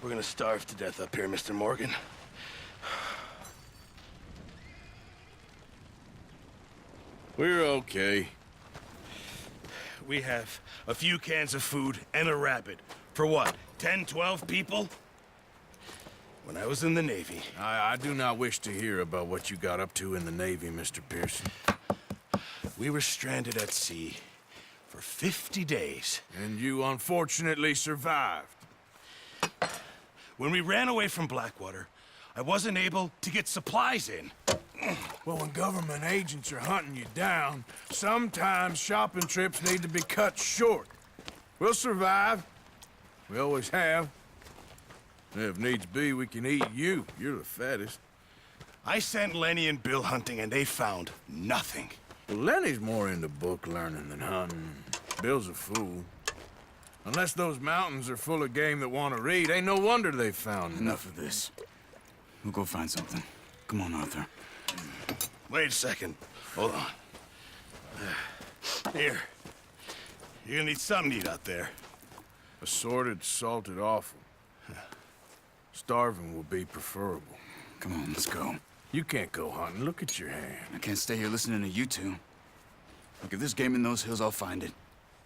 We're gonna starve to death up here, Mr. Morgan. We're okay. We have a few cans of food and a rabbit. For what, 10, 12 people? When I was in the Navy... I do not wish to hear about what you got up to in the Navy, Mr. Pearson. We were stranded at sea for 50 days. And you unfortunately survived. When we ran away from Blackwater, I wasn't able to get supplies in. Well, when government agents are hunting you down, sometimes shopping trips need to be cut short. We'll survive. We always have. If needs be, we can eat you. You're the fattest. I sent Lenny and Bill hunting, and they found nothing. Well, Lenny's more into book learning than hunting. Bill's a fool. Unless those mountains are full of game that want to read, ain't no wonder they found Enough of this. We'll go find something. Come on, Arthur. Wait a second. Hold on. Here. You're gonna need something to eat out there. Assorted, salted offal. Starving will be preferable. Come on, let's go. You can't go hunting. Look at your hand. I can't stay here listening to you two. Look, if there's game in those hills, I'll find it.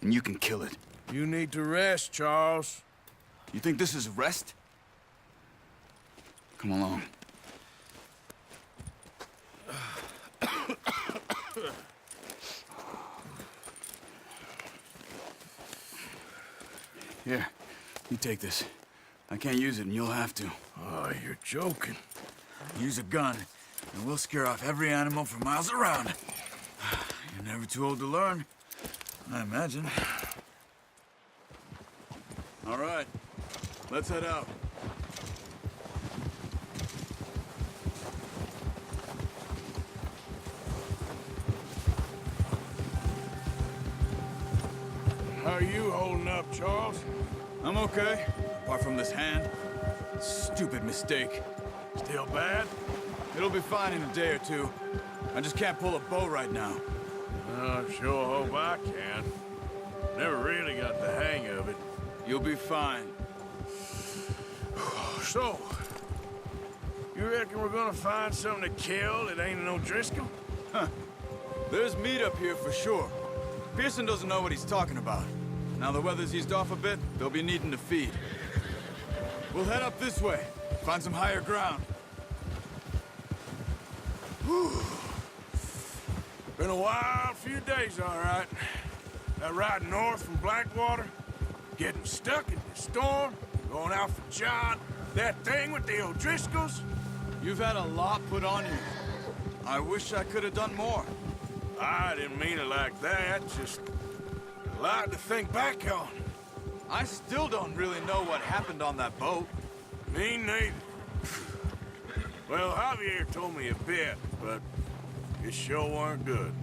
And you can kill it. You need to rest, Charles. You think this is rest? Come along. Here, you take this. I can't use it, and you'll have to. Oh, you're joking. Use a gun, and we'll scare off every animal for miles around. You're never too old to learn, I imagine. All right, let's head out. How are you holding up, Charles? I'm okay, apart from this hand. Stupid mistake. Still bad? It'll be fine in a day or two. I just can't pull a bow right now. I sure hope I can. Never really got the hang of it. You'll be fine. So, you reckon we're gonna find something to kill that ain't no Driscoll? Huh. There's meat up here for sure. Pearson doesn't know what he's talking about. Now the weather's eased off a bit, they'll be needing to feed. We'll head up this way, find some higher ground. Whew. Been a wild few days, all right. That ride north from Blackwater, getting stuck in the storm, going out for John, that thing with the O'Driscolls. You've had a lot put on you. I wish I could have done more. I didn't mean it like that, just a lot to think back on. I still don't really know what happened on that boat. Me neither. Well, Javier told me a bit, but it sure weren't good.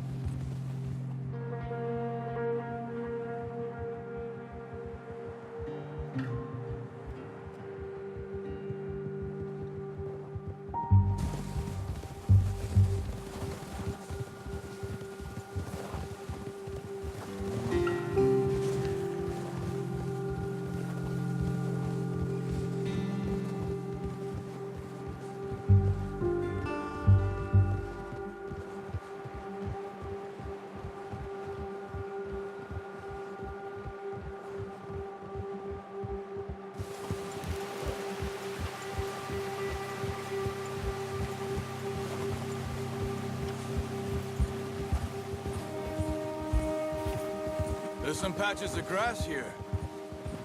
some patches of grass here.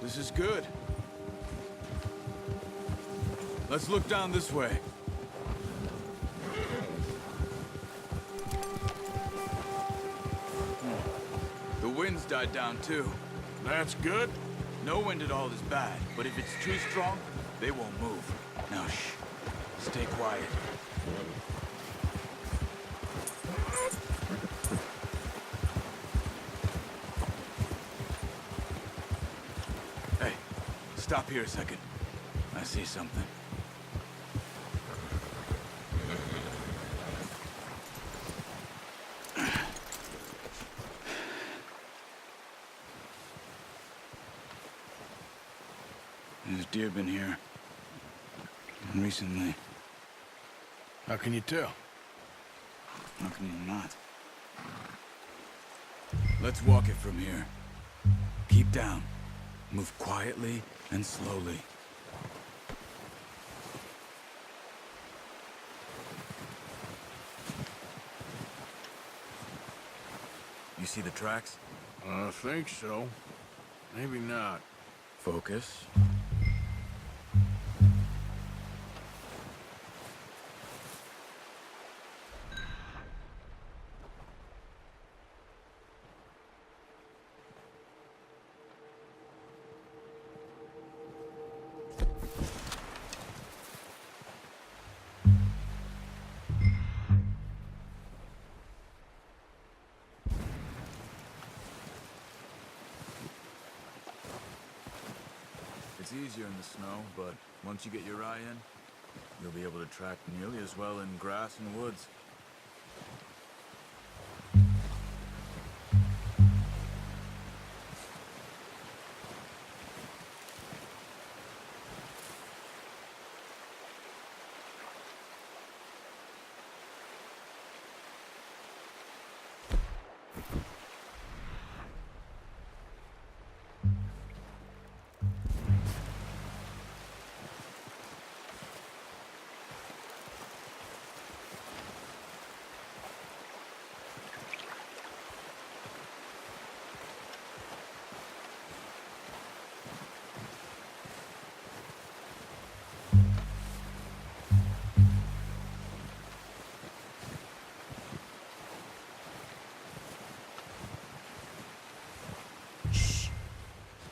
This is good. Let's look down this way. The wind's died down too. That's good. No wind at all is bad, but if it's too strong, they won't move. Now shh. Stay quiet. Hey, stop here a second. I see something. There's deer been here. Recently. How can you tell? How can you not? Let's walk it from here. Keep down. Move quietly and slowly. You see the tracks? I think so. Maybe not. Focus. It's easier in the snow, but once you get your eye in, you'll be able to track nearly as well in grass and woods.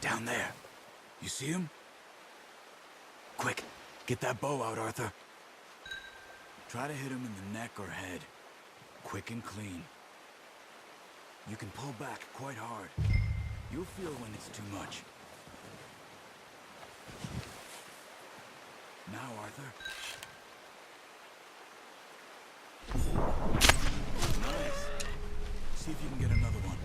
Down there. You see him? Quick, get that bow out, Arthur. Try to hit him in the neck or head. Quick and clean. You can pull back quite hard. You'll feel when it's too much. Now, Arthur. Nice. See if you can get another one.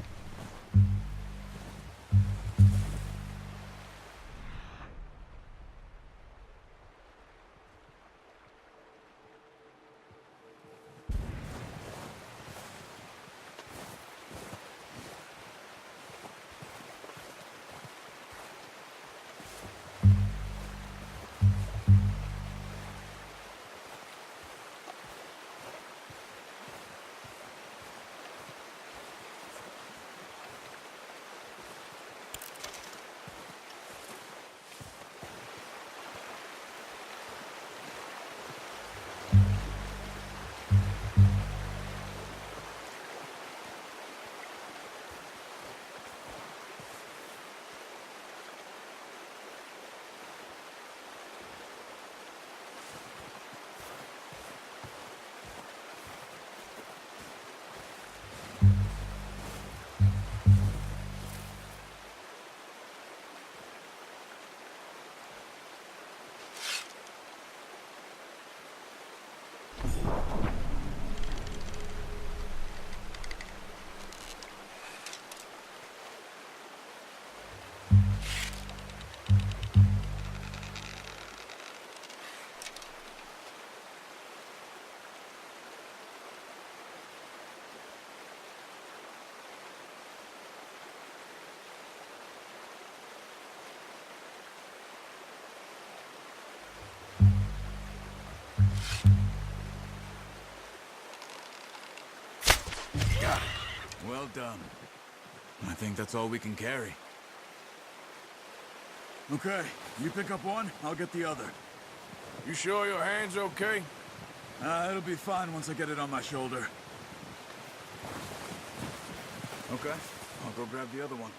Well done. I think that's all we can carry. Okay, you pick up one, I'll get the other. You sure your hand's okay? It'll be fine once I get it on my shoulder. Okay, I'll go grab the other one.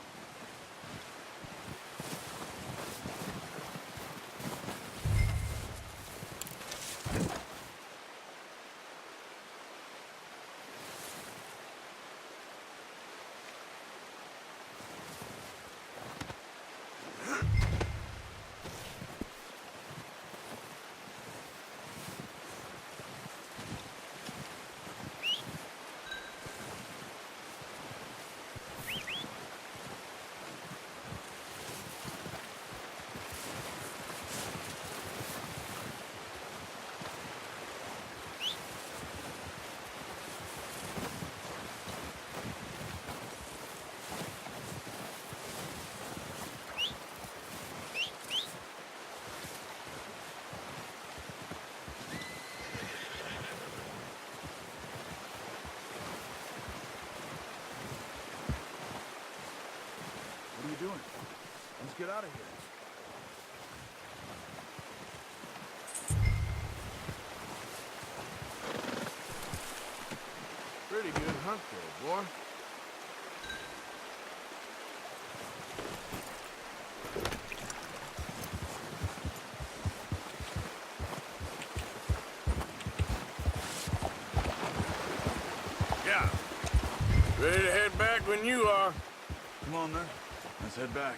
What are you doing? Let's get out of here. Pretty good hunt there, boy. Yeah. Ready to head back when you are. Come on, then. Let's head back.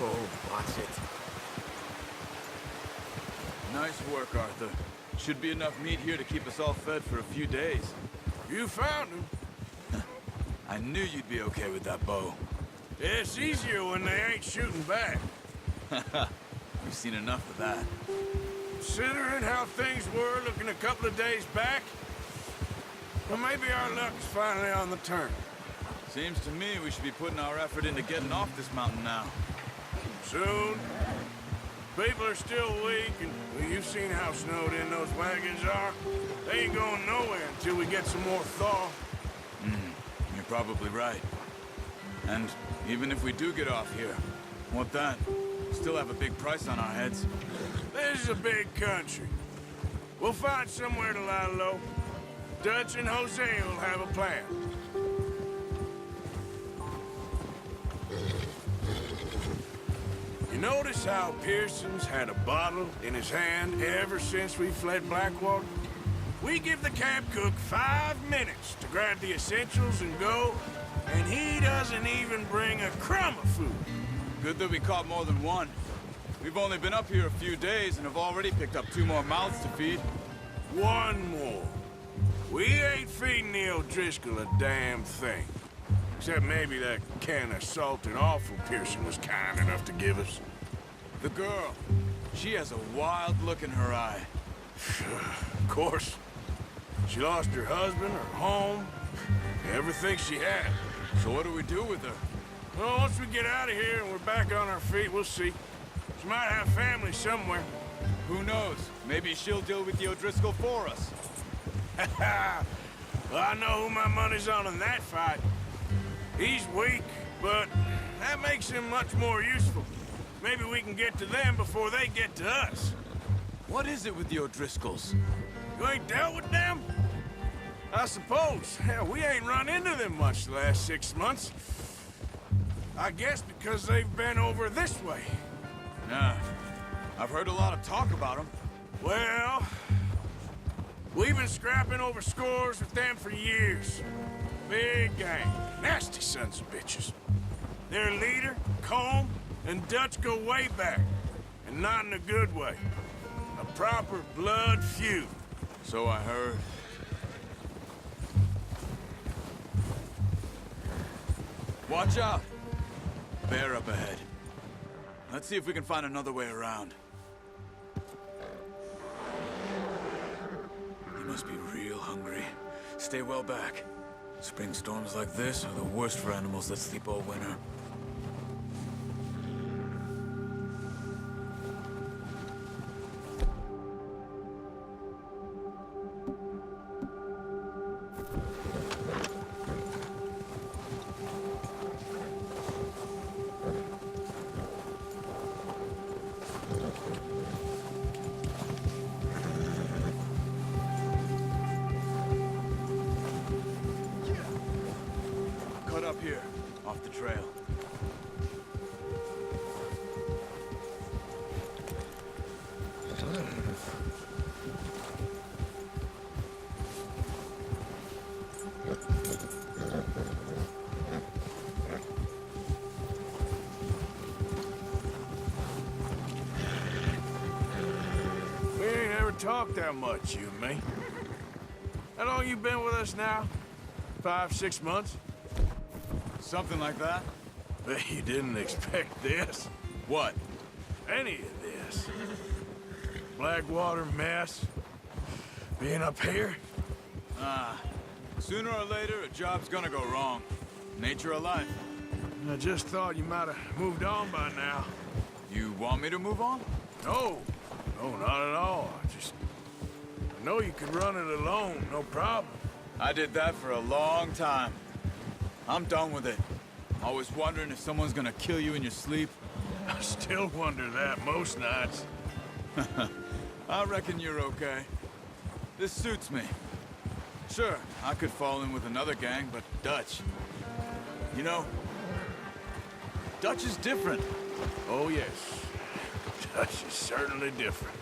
Oh, watch it. Nice work, Arthur. Should be enough meat here to keep us all fed for a few days. You found him. I knew you'd be okay with that bow. It's easier when they ain't shooting back. We've seen enough of that. Considering how things were looking a couple of days back, well, maybe our luck is finally on the turn. Seems to me we should be putting our effort into getting off this mountain now. Soon. People are still weak, and well, you've seen how snowed in those wagons are. They ain't going nowhere until we get some more thaw. You're probably right. And even if we do get off here, what then? Still have a big price on our heads. This is a big country. We'll find somewhere to lie low. Dutch and Jose will have a plan. You notice how Pearson's had a bottle in his hand ever since we fled Blackwater? We give the camp cook 5 minutes to grab the essentials and go, and he doesn't even bring a crumb of food. Good that we caught more than one. We've only been up here a few days and have already picked up 2 more mouths to feed. One more. We ain't feeding the O'Driscoll a damn thing. Except maybe that can of salt and offal Pearson was kind enough to give us. The girl. She has a wild look in her eye. Of course. She lost her husband, her home, everything she had. So what do we do with her? Well, once we get out of here and we're back on our feet, we'll see. She might have family somewhere. Who knows? Maybe she'll deal with the O'Driscoll for us. Well, I know who my money's on in that fight. He's weak, but that makes him much more useful. Maybe we can get to them before they get to us. What is it with the O'Driscolls? You ain't dealt with them? I suppose. Hell, we ain't run into them much the last 6 months. I guess because they've been over this way. Nah. I've heard a lot of talk about them. Well, we've been scrapping over scores with them for years. Big gang. Nasty sons of bitches. Their leader, Colm, and Dutch go way back. And not in a good way. A proper blood feud. So I heard. Watch out! Bear up ahead. Let's see if we can find another way around. You must be real hungry. Stay well back. Spring storms like this are the worst for animals that sleep all winter. off the trail. We ain't ever talked that much, you and me. How long you been with us now? 5, 6 months? Something like that? Bet you didn't expect this. What? Any of this. Blackwater mess. Being up here. Sooner or later, a job's gonna go wrong. Nature of life. I just thought you might have moved on by now. You want me to move on? No. No, not at all. I know you could run it alone, no problem. I did that for a long time. I'm done with it. Always wondering if someone's gonna kill you in your sleep. I still wonder that most nights. I reckon you're okay. This suits me. Sure, I could fall in with another gang, but Dutch... You know, Dutch is different. Oh, yes. Dutch is certainly different.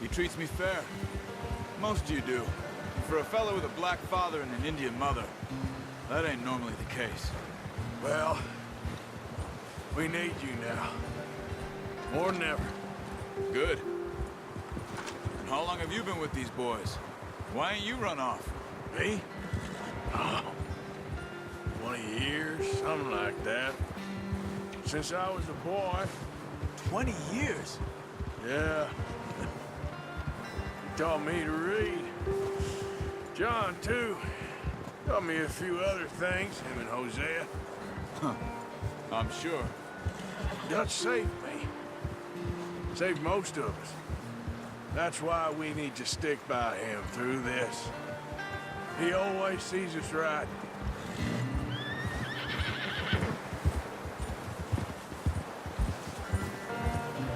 He treats me fair. Most of you do. And for a fellow with a black father and an Indian mother, that ain't normally the case. Well, we need you now. More than ever. Good. And how long have you been with these boys? Why ain't you run off? Me? Oh, 20 years, something like that. Since I was a boy. 20 years? Yeah. He taught me to read. John, too. Taught me a few other things, him and Hosea. I'm sure. Dutch saved me. Saved most of us. That's why we need to stick by him through this. He always sees us right.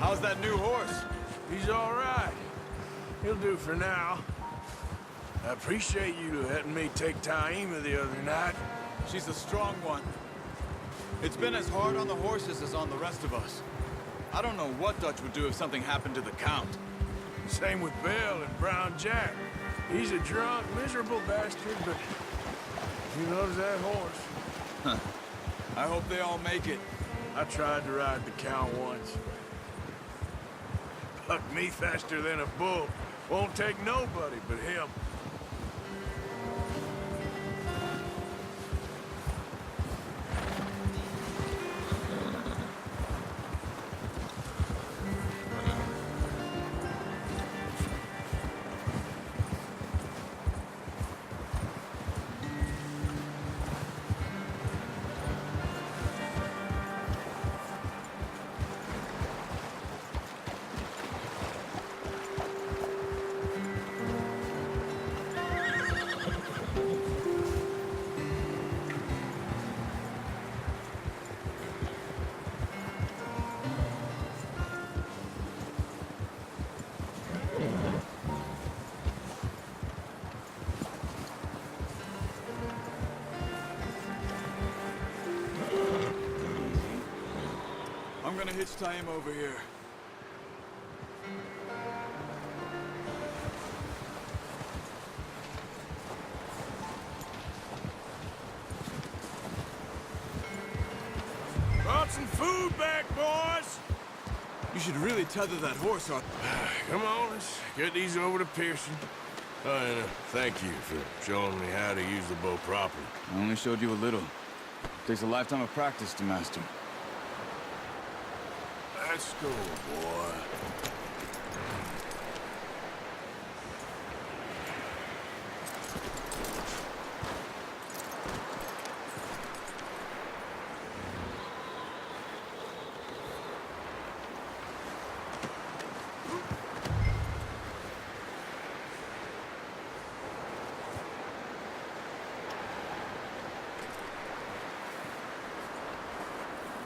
How's that new horse? He's all right. He'll do for now. I appreciate you letting me take Taima the other night. She's a strong one. It's been as hard on the horses as on the rest of us. I don't know what Dutch would do if something happened to the Count. Same with Bill and Brown Jack. He's a drunk, miserable bastard, but he loves that horse. I hope they all make it. I tried to ride the Count once. Bucked me faster than a bull. Won't take nobody but him. I'm gonna hitch Taima over here. Brought some food back, boys! You should really tether that horse on. Come on, let's get these over to Pearson. Oh, and thank you for showing me how to use the bow properly. I only showed you a little. Takes a lifetime of practice to master. Let's go, boy.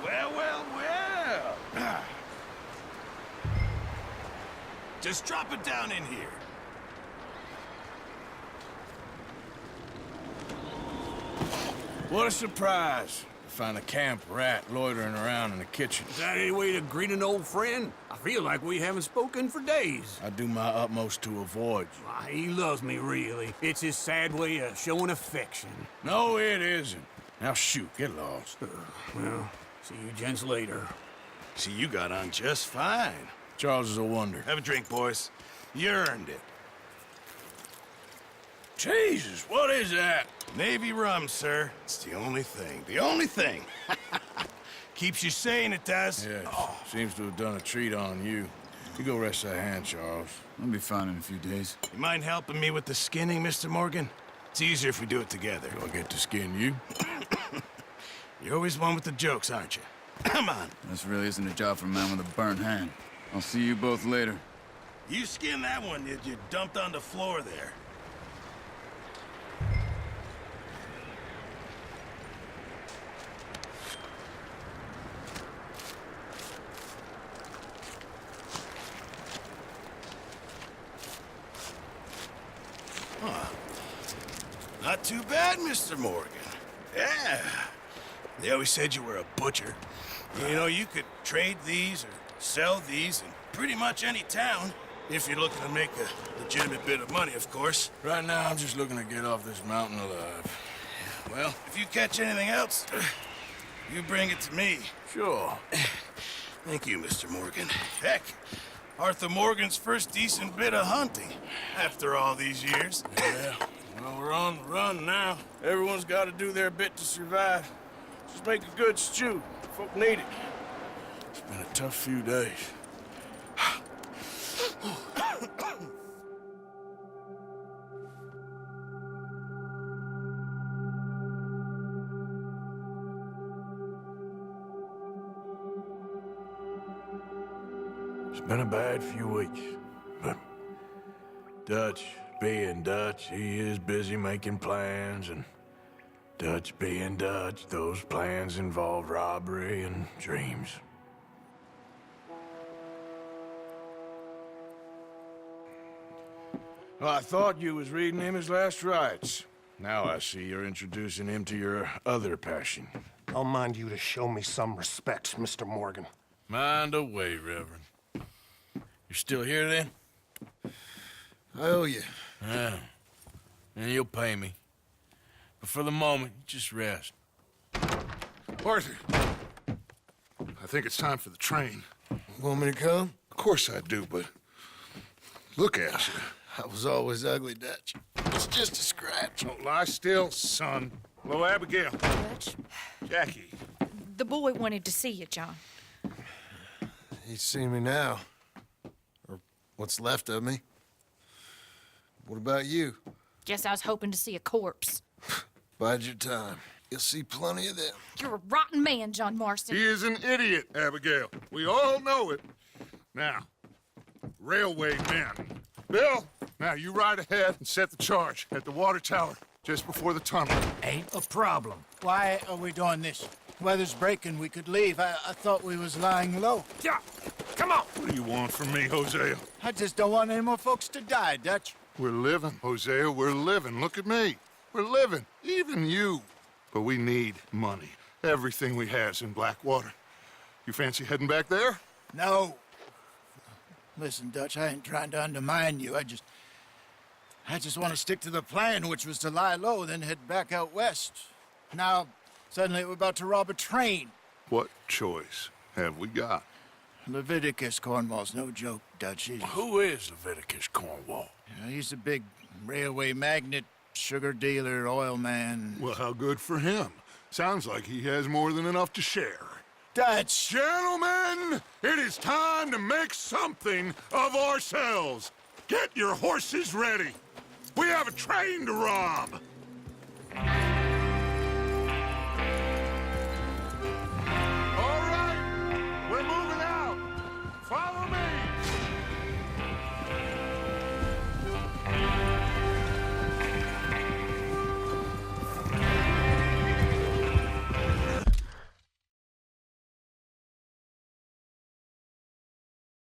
Well. Just drop it down in here. What a surprise. find a camp rat loitering around in the kitchen. Is that any way to greet an old friend? I feel like we haven't spoken for days. I do my utmost to avoid you. Why, he loves me, really. It's his sad way of showing affection. No, it isn't. Now shoot, get lost. Well, see you gents later. See, you got on just fine. Charles is a wonder. Have a drink, boys. You earned it. Jesus, what is that? Navy rum, sir. It's the only thing. The only thing. Keeps you sane, it does. Yeah, seems to have done a treat on you. You go rest that hand, Charles. I'll be fine in a few days. You mind helping me with the skinning, Mr. Morgan? It's easier if we do it together. Do I get to skin you? You're always one with the jokes, aren't you? Come on. This really isn't a job for a man with a burnt hand. I'll see you both later. You skin that one that you dumped on the floor there. Not too bad, Mr. Morgan. Yeah. They always said you were a butcher. You know, you could trade these or sell these in pretty much any town, if you're looking to make a legitimate bit of money, of course. Right now, I'm just looking to get off this mountain alive. Well, if you catch anything else, you bring it to me. Sure. Thank you, Mr. Morgan. Heck, Arthur Morgan's first decent bit of hunting after all these years. Yeah. Well, we're on the run now. Everyone's got to do their bit to survive. Just make a good stew. Folk need it. It's been a tough few days. It's been a bad few weeks, but Dutch being Dutch, he is busy making plans, and Dutch being Dutch, those plans involve robbery and dreams. Well, I thought you was reading him his last rites. Now I see you're introducing him to your other passion. I'll mind you to show me some respect, Mr. Morgan. Mind away, Reverend. You're still here, then? I owe you. Yeah. And you'll pay me. But for the moment, just rest. Arthur, I think it's time for the train. Want me to come? Of course I do, but look at you. I was always ugly, Dutch. It's just a scratch. Don't lie still, son. Hello, Abigail. Dutch, Jackie. the boy wanted to see you, John. He's seen me now. Or what's left of me. What about you? Guess I was hoping to see a corpse. Bide your time. You'll see plenty of them. You're a rotten man, John Marston. He is an idiot, Abigail. We all know it. Now, railway men. Bill, now you ride ahead and set the charge at the water tower just before the tunnel. Ain't a problem. Why are we doing this? Weather's breaking. We could leave. I thought we was lying low. Yeah, come on. What do you want from me, Hosea? I just don't want any more folks to die, Dutch. We're living, Hosea. We're living. Look at me. We're living. Even you. But we need money. Everything we has in Blackwater. You fancy heading back there? No. Listen, Dutch, I ain't trying to undermine you. I just want to stick to the plan, which was to lie low, then head back out west. Now, suddenly we're about to rob a train. What choice have we got? Leviticus Cornwall's no joke, Dutch. Who is Leviticus Cornwall? He's a big railway magnate, sugar dealer, oil man. Well, how good for him. Sounds like he has more than enough to share. Dutch! Gentlemen, it is time to make something of ourselves. Get your horses ready. We have a train to rob.